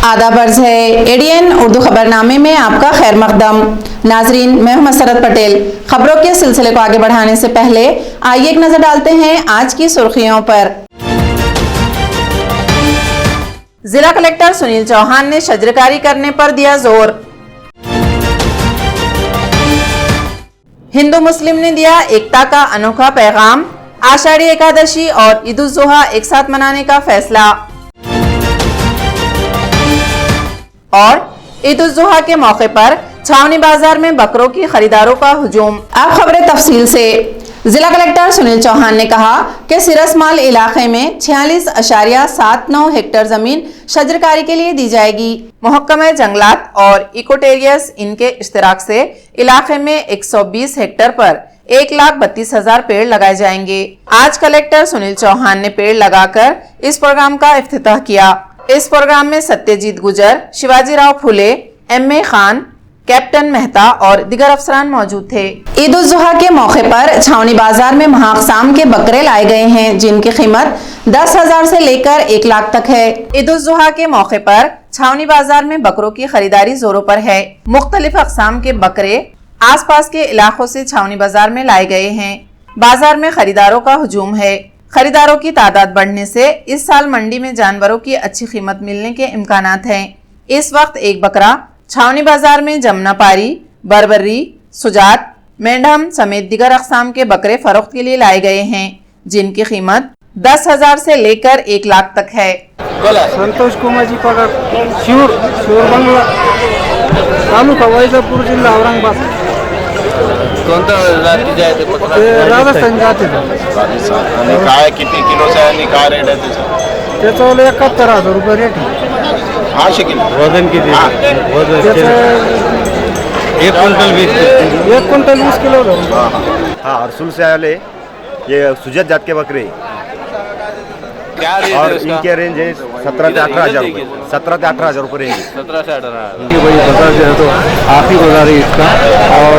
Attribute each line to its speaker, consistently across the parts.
Speaker 1: आदाब अर्ज़ है एडीएन उर्दू खबरनामे में आपका खैर मकदम। नाजरीन, मैं हूं मसरत पटेल। खबरों के सिलसिले को आगे बढ़ाने से पहले आइए एक नजर डालते हैं आज की सुर्खियों पर। जिला कलेक्टर सुनील चौहान ने शजरकारी करने पर दिया जोर। हिंदू मुस्लिम ने दिया एकता का अनोखा पैगाम। आषाढ़ी एकादशी और ईद उल जुहा एक साथ मनाने का फैसला। और ईद उल जुहा के मौके पर छावनी बाजार में बकरों की खरीदारों का हुजूम। अब खबरें तफसील से। जिला कलेक्टर सुनील चौहान ने कहा कि सिरसमाल इलाके में 46.79 हेक्टेयर जमीन शजरकारी के लिए दी जाएगी। महकमा जंगलात और इकोटेरियस इनके इश्तिराक से इलाके में 120 हेक्टेयर पर 1,32,000 पेड़ लगाए जाएंगे। आज कलेक्टर सुनील चौहान ने पेड़ लगाकर इस प्रोग्राम का इफ्तिताह किया। इस प्रोग्राम में सत्यजीत गुजर, शिवाजी राव फुले, एम.ए. खान, कैप्टन मेहता और दिगर अफसरान मौजूद थे। ईद उल जुहा के मौके पर छावनी बाजार में महाअक़साम के बकरे लाए गए हैं, जिनकी कीमत 10,000 से लेकर 1 लाख तक है। ईद उल जुहा के मौके पर छावनी बाजार में बकरों की खरीदारी जोरों पर है। मुख्तलिफ अक़साम के बकरे आसपास के इलाकों से छावनी बाजार में लाए गए हैं। बाजार में खरीदारों का हुजूम है। खरीदारों की तादाद बढ़ने से इस साल मंडी में जानवरों की अच्छी कीमत मिलने के इम्कानात हैं। इस वक्त एक बकरा छावनी बाजार में जमुनापारी, बरबरी, सुजात, मेंढम समेत दिगर अक़साम के बकरे फरोख्त के लिए लाए गए हैं, जिनकी कीमत 10,000 से लेकर 1 लाख तक है।
Speaker 2: संतोष कुमार जी पगार, शिवर बंगला, तालुका वैजापूर, जिल्हा औरंगाबाद।
Speaker 3: कोणत्या जाती जाते
Speaker 2: राजस्थान जाते
Speaker 3: आणि काय किती किलोचं आहे आणि काय रेट आहे त्याचं?
Speaker 2: त्याचं 71,000 रुपये रेट आहे।
Speaker 3: 800 किलो
Speaker 4: वजन किती? वजन
Speaker 2: त्याचं
Speaker 4: 1 क्विंटल
Speaker 2: 20 किलो
Speaker 4: हाँ अरसुल से आए ये सुजत जात के बकरे
Speaker 3: क्या रेट
Speaker 4: और
Speaker 3: है उसका?
Speaker 4: इनके रेंज है 17 से 18,000 रुपये। 17 से 18,000 रुपये रेंज।
Speaker 3: 17 से 18।
Speaker 4: वही बाजार जो है तो आखिरी बाजार है इसका, और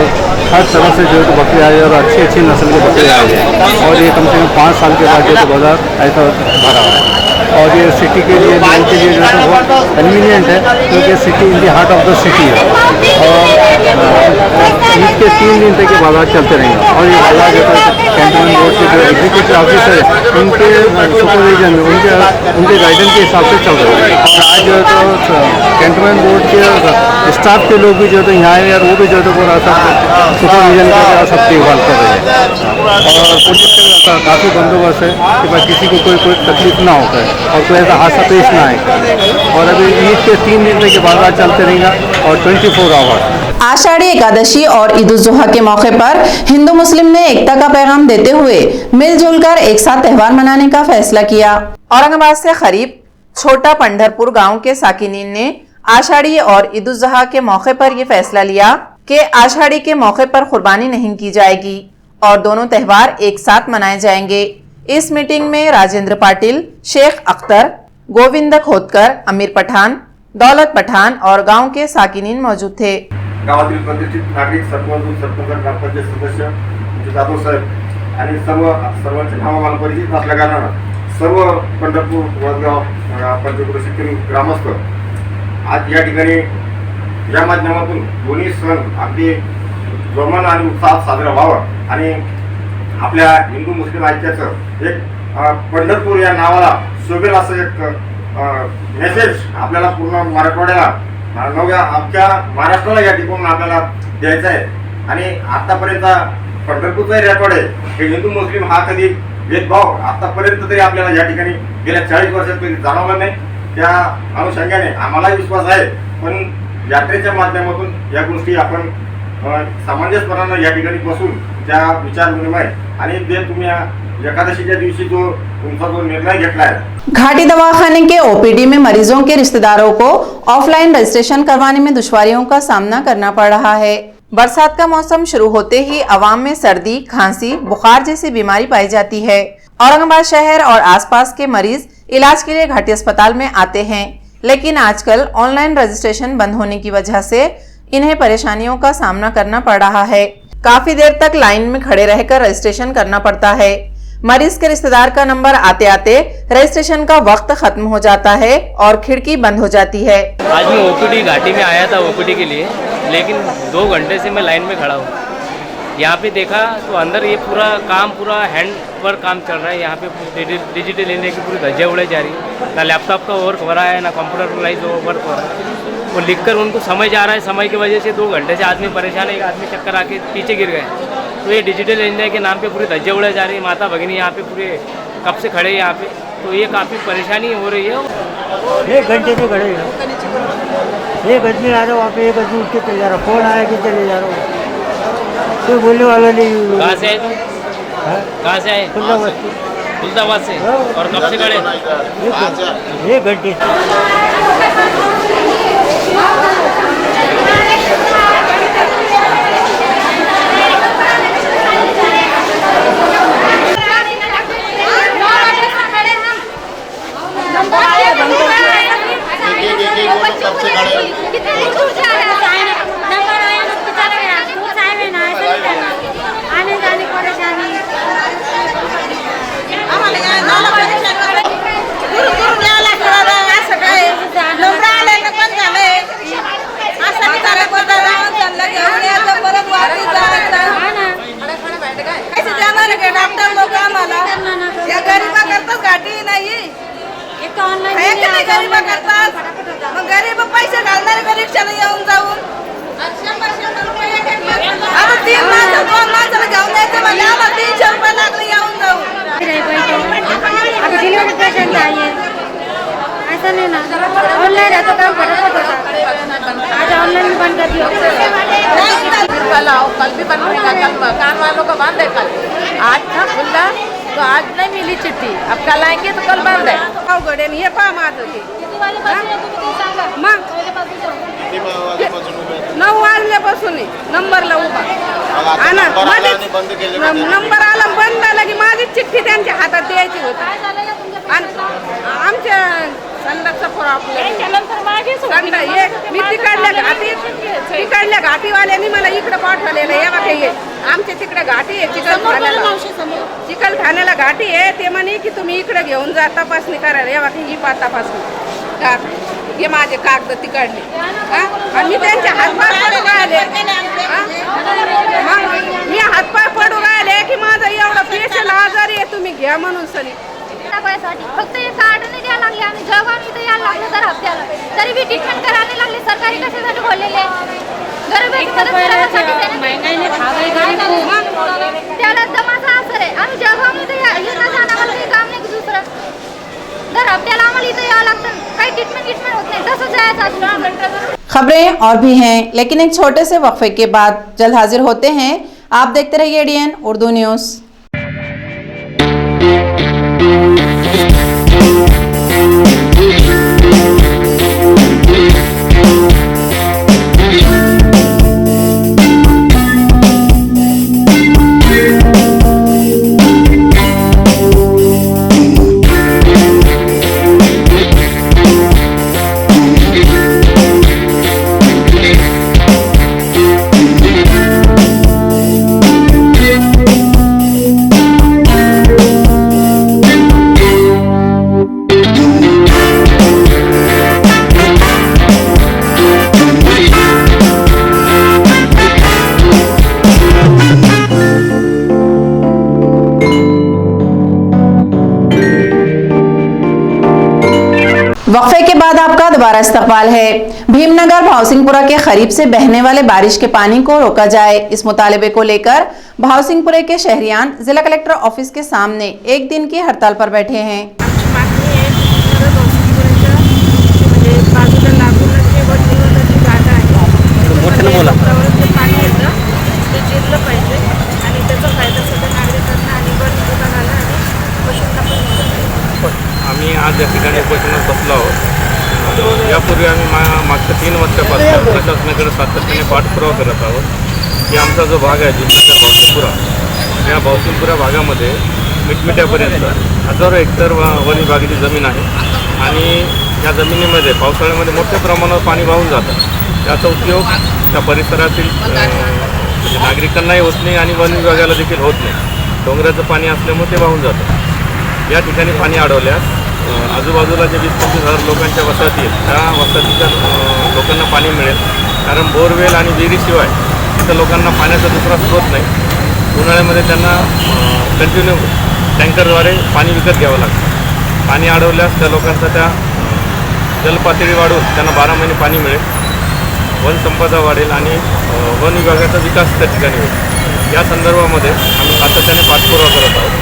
Speaker 4: हर तरह से जो है तो बकरे आए और अच्छी नस्ल के बकरे आए हैं, और ये कम से कम 5 साल के बाद जो है तो बाजार ऐसा भरा हुआ है। और ये सिटी के लिए लोगों के लिए जो है बहुत कन्वीनियंट है, क्योंकि city in the heart of the city है। और ईद के 3 दिन तक ये बाजार चलते रहेंगे। और ये बाजार जो है कैंटोनमेंट बोर्ड के जो एग्जीक्यूटिव ऑफिसर है उनके सुपरविजन में उनके गाइडेंस के हिसाब से चल रहे हैं। और आज जो है तो कैंटोनमेंट बोर्ड के स्टाफ के लोग भी जो है तो यहाँ आए और वो भी जो है तो पूरा सब सुपरविजन कर सब देखभाल कर रहे हैं। और पुलिस का काफ़ी बंदोबस्त है कि भाई किसी को कोई तकलीफ ना हो पाए और कोई ऐसा हादसा पेश ना आए। और अभी ईद के 3 दिन तक बाजार चलते रहेगा और 24 आवर्स।
Speaker 1: आषाढ़ी एकादशी और ईद उल जुहा के मौके पर हिंदू मुस्लिम ने एकता का पैगाम देते हुए मिलजुल कर एक साथ त्यौहार मनाने का फैसला किया। औरंगाबाद से करीब छोटा पंढरपुर गांव के साकिनीन ने आषाढ़ी और ईद उल जुहा के मौके पर यह फैसला लिया कि आषाढ़ी के मौके पर कुर्बानी नहीं की जाएगी और दोनों त्यौहार एक साथ मनाए जाएंगे। इस मीटिंग में राजेंद्र पाटिल, शेख अख्तर, गोविंद खोतकर, अमीर पठान, दौलत पठान और गांव के साकिनीन मौजूद थे।
Speaker 5: गावातील प्रतिष्ठित नागरिक, सरपंच, ग्रामपंचायत सदस्य, जाधव साहेब आणि सर्वांचे नाव मला परिचित असल्या कारणानं सर्व पंढरपूर, वडगाव, पंचक्रोशीतील ग्रामस्थ आज या ठिकाणी या माध्यमातून दोन्ही सण अगदी जोमानं आणि उत्साहात साजरा व्हावा आणि आपल्या हिंदू मुस्लिम ऐक्याचं एक पंढरपूर या नावाला शोभेल असं एक मेसेज आपल्याला पूर्ण मराठवाड्याला अख्ख्या महाराष्ट्राला या ठिकाणून आपल्याला द्यायचा आहे। आणि आतापर्यंत पंढरपूरचा रेकॉर्ड आहे की हिंदू मुस्लिम हा कधी भेदभाव आतापर्यंत तरी आपल्याला या ठिकाणी गेल्या 40 वर्षात कधी जाणवला नाही। त्या अनुषंगाने आम्हालाही विश्वास आहे, पण यात्रेच्या माध्यमातून या गोष्टी आपण सामंजस्यपणानं या ठिकाणी बसून त्या विचार विनिमय आणि जे तुम्ही एकादशीच्या दिवशी जो तुमचा जो निर्णय घेतला है।
Speaker 1: घाटी दवाखाने के ओपीडी में मरीजों के रिश्तेदारों को ऑफलाइन रजिस्ट्रेशन करवाने में दुश्वारियों का सामना करना पड़ रहा है। बरसात का मौसम शुरू होते ही अवाम में सर्दी, खांसी, बुखार जैसी बीमारी पाई जाती है। औरंगाबाद शहर और आसपास के मरीज इलाज के लिए घाटी अस्पताल में आते हैं, लेकिन आजकल ऑनलाइन रजिस्ट्रेशन बंद होने की वजह से इन्हें परेशानियों का सामना करना पड़ रहा है। काफी देर तक लाइन में खड़े रहकर रजिस्ट्रेशन करना पड़ता है। मरीज के रिश्तेदार का नंबर आते आते रजिस्ट्रेशन का वक्त खत्म हो जाता है और खिड़की बंद हो जाती है।
Speaker 6: आज मैं ओपीडी घाटी में आया था ओपीडी के लिए, लेकिन 2 घंटे से मैं लाइन में खड़ा हूँ। यहाँ पे देखा तो अंदर ये पूरा हैंड पर काम चल रहा है। यहाँ पे डिजिटल इंडिया की पूरी धज्जियाँ उड़ाई जा रही है। ना लैपटॉप का वर्क हो रहा है, ना कंप्यूटराइज वर्क हो रहा है। वो लिखकर उनको समझ आ रहा है। समय की वजह से 2 घंटे से आदमी परेशान है। एक आदमी चक्कर आके पीछे गिर गए। तो ये डिजिटल इंडिया के नाम पे पूरी धज्जियाँ उड़ाई जा रही है। माता भगिनी यहाँ पे पूरे कब से खड़े हैं यहाँ पे, तो ये काफ़ी परेशानी हो रही है।
Speaker 2: 1 घंटे से खड़े हैं। 1 आदमी आ रहा, वहाँ पे 1 आदमी उठ के चले जा रहा, फोन आया कि चले जा रहा हूँ, कोई बोलने वाला नहीं।
Speaker 6: कहाँ से आए तुम? कहाँ से आए? खुलदाबाद से। और कब से खड़े?
Speaker 2: 1 घंटे।
Speaker 7: मग गरीब पैसे घालणारे रिक्षाला येऊन जाऊन आता 3 माणसं 2 माणसाला घेऊन यायचं म्हणजे आम्हाला 300 रुपये लागले येऊन जाऊन।
Speaker 8: अभी डिलीवरी पेशेंट आई है, ऐसा नहीं ना। ऑनलाइन है तो काम फटाफट होता, आज ऑनलाइन भी बंद कर दिया।
Speaker 7: कल आओ, कल भी बंद होगा, कल कान वालों को बंद है। कल आज था खुला तो आज नहीं मिली चिट्ठी, अब कल आएंगे तो कल बंद है। अवघड हे पहा माझं मग 9 वाजल्यापासून नंबरला उभा आणि नंबर आला बंद झाला की माझी चिठ्ठी त्यांच्या हातात द्यायची होती आणि आमच्या संडासचा प्रॉब्लेम मी तिकडल्या घाटीवाल्यांनी मला इकडे पाठवलेलं आहे। बघा हे आमच्या तिकडे घाटी आहे, चिकलठाण्याला घाटी आहे। ते म्हणे की तुम्ही इकडे घेऊन जा तपासणी करायला। हे बघा ही तपासणी हे माझे कागद तिकडले आणि मी त्यांच्या हातपाय पडू राहिले। मी हातपाय पडू राहिले की माझं एवढं पेशंट आजारी आहे, तुम्ही घ्या म्हणून सनी
Speaker 8: फक्त हे कार्ड नाही द्यायला लागले आणि जेव्हा मी इथे यायला लागलो तर हप्त्याला तरी बी ट्रीटमेंट करायला लागले। सरकारी कशासाठी खोललेले त्याला दमाचा असर आहे आणि जेव्हा मी इथे येणं जाणं मला काही काम नाही की दुसरं दर हप्त्याला आम्हाला इथे यावं लागतं, काही ट्रीटमेंट होत नाही। तसंच जायचं।
Speaker 1: खबरें और भी हैं, लेकिन एक छोटे से वक्फे के बाद जल्द हाजिर होते हैं। आप देखते रहिए एडीएन उर्दू न्यूज़। वक्फे के बाद आपका दोबारा इस्तकबाल है। भीमनगर भावसिंहपुरा के करीब से बहने वाले बारिश के पानी को रोका जाए, इस मुतालबे को लेकर भावसिंहपुरे के शहरियान जिला कलेक्टर ऑफिस के सामने 1 दिन की हड़ताल पर बैठे हैं।
Speaker 4: आम्ही आज या ठिकाणी उपोषणात बसलो आहोत। यापूर्वी आम्ही मागच्या 3 वर्षापासून प्रशासनाकडे सातत्याने पाठपुरावा करत आहोत की आमचा जो भाग आहे जिल्ह्याचा भावसिंगपुरा, या भावसिंगपुरा भागामध्ये मिटमिट्यापर्यंत हजारो हेक्टर वन विभागाची जमीन आहे आणि या जमिनीमध्ये पावसाळ्यामध्ये मोठ्या प्रमाणावर पाणी वाहून जातं. याचा उपयोग त्या परिसरातील म्हणजे नागरिकांनाही होत नाही आणि वन विभागाला देखील होत नाही. डोंगराचं पाणी असल्यामुळे ते वाहून जातं. या ठिकाणी पाणी अडवल्यास आजूबाजूला जे 20-25 हजार लोकांच्या वसाहती आहेत त्या वसाहतीच्या लोकांना पाणी मिळेल. कारण बोरवेल आणि विहिरीशिवाय तिथं लोकांना पाण्याचा दुसरा स्रोत नाही. उन्हाळ्यामध्ये त्यांना कंटिन्यू टँकरद्वारे पाणी विकत घ्यावं लागतं. पाणी अडवल्यास त्या लोकांचा त्या जलपातळी वाढून त्यांना 12 महिने पाणी मिळेल, वन संपदा वाढेल आणि वन विभागाचा विकास त्या ठिकाणी होईल. या संदर्भामध्ये आम्ही सातत्याने पाठपुरावा करत आहोत.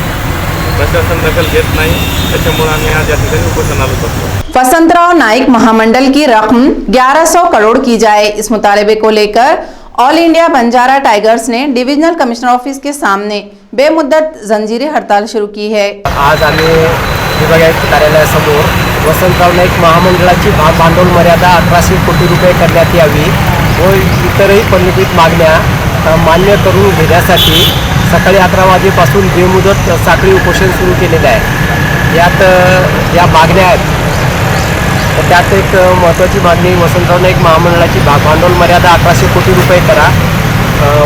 Speaker 4: प्रशासन दखल घेत नाही, त्याच्यामुळे आम्ही आज या ठिकाणी उपोषणाला बसलो.
Speaker 1: वसंतराव नाइक महामंडल की रकम 1100 करोड़ की जाए, इस मुतालबे को लेकर ऑल इंडिया बंजारा टाइगर्स ने डिविजनल कमिश्नर ऑफिस के सामने बेमुद्दत जंजीरी हड़ताल शुरू की है.
Speaker 2: आज आम्ही विभागीय कार्यालयासमोर वसंतराव नाईक महामंडळाची भांडवल मर्यादा 1800 कोटी रुपये करण्यात यावी व इतरही प्रलंबित मागण्या मान्य करून घेण्यासाठी सकाळी 11 वाजेपासून बेमुदत साखळी उपोषण सुरू केलेलं आहे. यात या मागण्या आहेत. त्यात एक महत्त्वाची मागणी वसंतराव नाईक महामंडळाची भांडवल मर्यादा 1800 कोटी रुपये करा.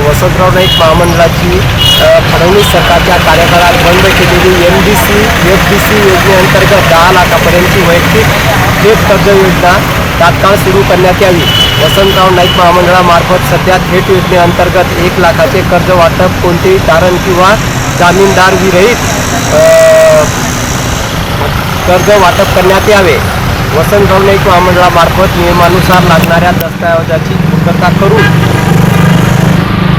Speaker 2: वसंतराव नाईक महामंडळाची फडणवीस सरकारच्या कार्यकाळात बंद केलेली MDC FDC योजनेअंतर्गत 10 लाखापर्यंतची वैयक्तिक थेट कर्ज योजना तात्काळ सुरू करण्यात यावी. वसंतराव नाईक महामंडळामार्फत सध्या थेट योजनेअंतर्गत 1 लाखाचे कर्ज वाटप कोणतेही तारण किंवा जामीनदार विरहित कर्ज वाटप करण्यात यावे. वसंतराव नाईक महामंडळामार्फत नियमानुसार लागणाऱ्या दस्तऐवजाची पूर्तता करून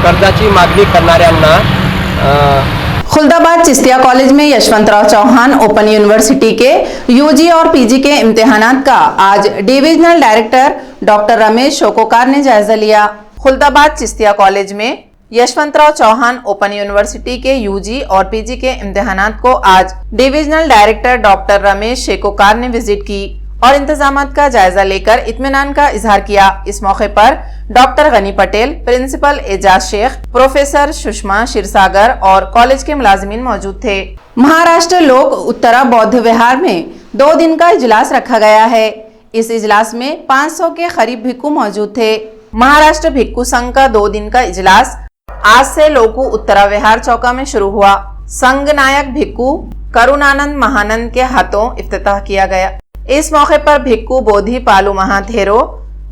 Speaker 2: कर्जाची मागणी करणाऱ्यांना
Speaker 1: खुलदाबाद चिस्तिया कॉलेज में यशवंतराव चौहान ओपन यूनिवर्सिटी के UG और PG के इम्तिहानात का आज डिविजनल डायरेक्टर डॉक्टर रमेश शोकोकार ने जायजा लिया. खुलदाबाद चिस्तिया कॉलेज में यशवंतराव चौहान ओपन यूनिवर्सिटी के UG और PG के इम्तिहानात को आज डिविजनल डायरेक्टर डॉक्टर रमेश शेकोकार ने विजिट की और इंतजामात का जायजा लेकर इत्मीनान का इजहार किया. इस मौके पर doctor Gani Patel, principal Ejaz Shaikh, professor Sushma Kshirsagar और कॉलेज के मुलाजिमीन मौजूद थे. महाराष्ट्र लोक उत्तरा बौद्ध विहार में 2 दिन का इजलास रखा गया है. इस इजलास में 500 के करीब भिक्खु मौजूद थे. महाराष्ट्र भिक्खु संघ का 2 दिन का इजलास आज से लोकू उत्तरा विहार चौका में शुरू हुआ. संघ नायक भिक्खु करुणानंद महानंद के हाथों इफ्तिताह किया गया. इस मौके पर भिक्खु बोधि पालू महाथेरो,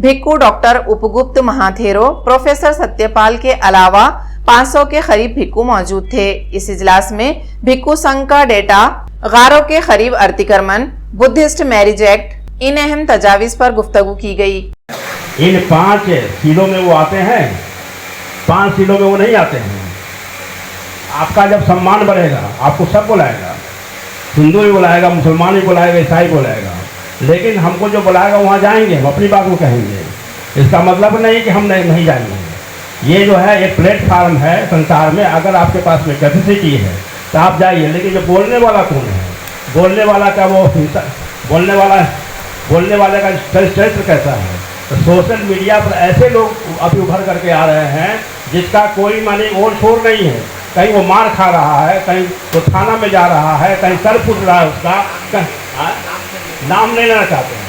Speaker 1: भिक्खु डॉक्टर उपगुप्त महाथेरो, प्रोफेसर सत्यपाल के अलावा 500 के करीब भिक्खु मौजूद थे. इस इजलास में भिक्खु संघ का डेटा, गारों के करीब अतिक्रमण, बुद्धिस्ट मैरिज एक्ट, इन अहम तजावीज पर गुफ्तगू की गई.
Speaker 9: इन 5 सीलों में वो आते हैं, 5 सीलों में वो नहीं आते हैं. आपका जब सम्मान बढ़ेगा आपको सब बुलाएगा, हिंदू भी बुलाएगा, मुसलमान भी बुलाएगा, ईसाई बुलाएगा, लेकिन हमको जो बुलाएगा वहाँ जाएंगे, हम अपनी बात को कहेंगे. इसका मतलब नहीं कि हम नहीं जाएंगे. ये जो है एक प्लेटफार्म है संसार में. अगर आपके पास में कैपेसिटी है तो आप जाइए, लेकिन जो बोलने वाला कौन है, बोलने वाला का वो बोलने वाले का चरित्र कैसा है. तो सोशल मीडिया पर ऐसे लोग अभी उभर करके आ रहे हैं जिसका कोई माने ओर छोर नहीं है. कहीं वो मार खा रहा है, कहीं वो थाना में जा रहा है, कहीं सर फूट रहा है उसका. नाम नहीं लेना चाहते हैं,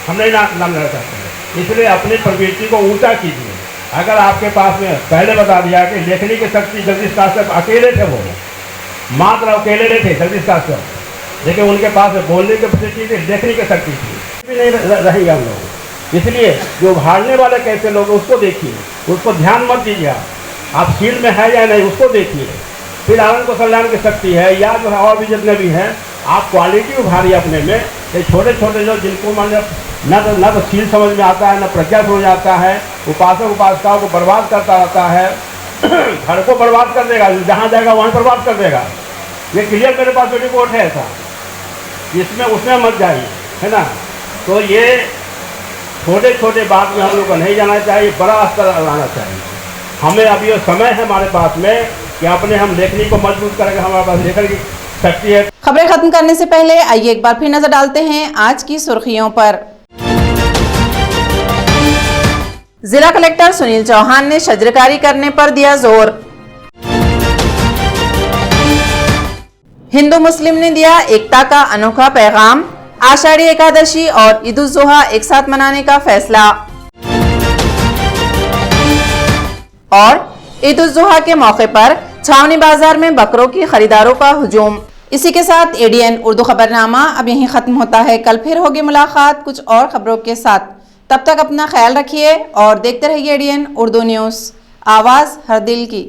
Speaker 9: हम नहीं नाम लेना चाहते हैं. इसलिए अपनी प्रवृत्ति को ऊंचा कीजिए. अगर आपके पास में पहले बता दिया कि लेखनी की शक्ति जगदीश काश्यप अकेले थे, वो मात्र अकेले नहीं थे जगदीश काश्यप, लेकिन उनके पास बोलने की शक्ति थी, लेखनी की शक्ति थी. भी नहीं रहेंगे हम लोग. इसलिए जो भागने वाले कैसे लोग उसको देखिए, उसको ध्यान मत दीजिए. आप फील्ड में है या नहीं उसको देखिए. फिर आनंद को कल्याण की शक्ति है या जो है और भी जितने भी हैं, आप क्वालिटी उभारिए अपने में. ये छोटे छोटे जो जिनको मान न तो सील समझ में आता है, न प्रज्ञा समझ में आता है, उपासक उपासिकाओं को बर्बाद करता रहता है. घर को बर्बाद कर देगा, जहाँ जाएगा वहाँ बर्बाद कर देगा. ये क्लियर मेरे पास रिपोर्ट है ऐसा. इसमें उसमें मत जाइए, है ना. तो ये छोटे छोटे बात में हम लोग को नहीं जाना चाहिए, बड़ा स्तर लाना चाहिए. हमें अभी ये समय है हमारे पास में कि अपने हम लेखनी को मजबूत करेंगे. हमारे पास लेखन की शक्ति है.
Speaker 1: खबरें खत्म करने से पहले आइए एक बार फिर नजर डालते हैं आज की सुर्खियों पर. जिला कलेक्टर सुनील चौहान ने शजरकारी करने पर दिया जोर। हिंदू मुस्लिम ने दिया एकता का अनोखा पैगाम, आषाढ़ी एकादशी और ईद उल जुहा एक साथ मनाने का फैसला। और ईद उल जुहा के मौके पर छावनी बाजार में बकरों की खरीदारों का हुजूम। इसी के साथ एडीएन उर्दू खबरनामा अब यहीं खत्म होता है। कल फिर होगी मुलाकात कुछ और खबरों के साथ। तब तक अपना ख्याल रखिए और देखते रहिए एडीएन उर्दू न्यूज़, आवाज़ हर दिल की।